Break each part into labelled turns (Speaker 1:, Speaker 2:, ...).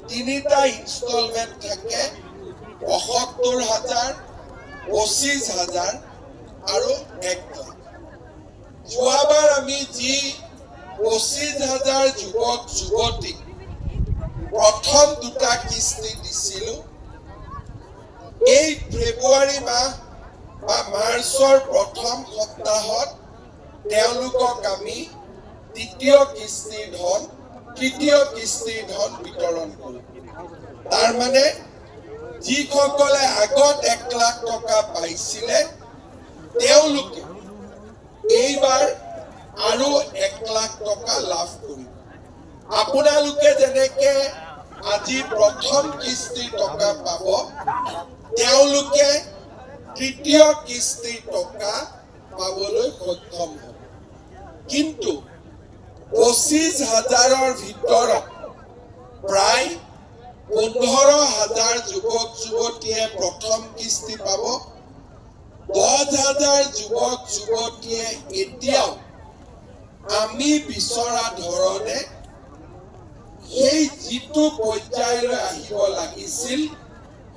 Speaker 1: তিনিটা ইনষ্টলমেণ্ট থাকে ৭৫,০০০, ২৫,০০০ আৰু ১ লাখ। যোৱাবাৰ আমি যি ২৫,০০০ যুৱক যুৱতীক প্ৰথম দুটা কিস্তি দিছিলোঁ, এই ফেব্ৰুৱাৰী মাহ বা মাৰ্চৰ প্ৰথম সপ্তাহত তেওঁলোকক আমি তৃতীয় কিস্তিৰ ধন বিতৰণ কৰিম। তাৰমানে যিসকলে আগত ১ লাখ টকা পাইছিলে তেওঁলোকে এইবাৰ আৰু ১ লাখ টকা লাভ কৰিব। আপোনালোকে যেনেকে আজি প্ৰথম কিস্তিৰ টকা পাব, তেওঁলোকে তৃতীয় কিস্তিৰ টকা পাবলৈ সক্ষম হ'ব। কিন্তু ২৫,০০০ৰ ভিতৰত প্ৰায় ১৫,০০০ যুৱক যুৱতীয়ে প্ৰথম কিস্তি পাব। ১০,০০০ যুৱক যুৱতীয়ে এতিয়াও আমি বিচৰা ধৰণে সেই যিটো পৰ্যায়লৈ আহিব লাগিছিল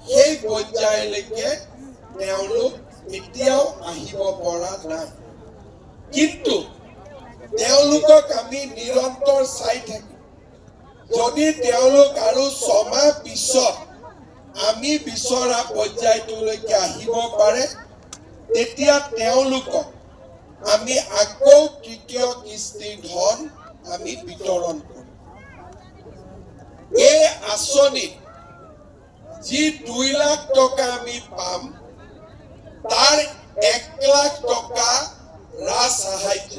Speaker 1: সেই পৰ্যায়লৈকে তেওঁলোক এতিয়াও আহিব পৰা নাই। কিন্তু তেওঁলোকক আমি নিৰন্তৰ চাই থাকিম। যদি তেওঁলোক আৰু ৬ মাহ পিছত আমি বিচৰা পৰ্যায়টোলৈকে আহিব পাৰে, তেতিয়া তেওঁলোকক আমি আকৌ তৃতীয় কিস্তিৰ ধন আমি বিতৰণ কৰিম। এই আঁচনিত যি ২ লাখ টকা আমি পাম, তাৰ ১ লাখ টকা ৰাজসাহায্য,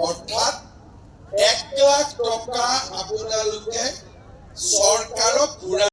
Speaker 1: অৰ্থাৎ ১ লাখ টকা আপোনালোকে চৰকাৰক ঘূৰাই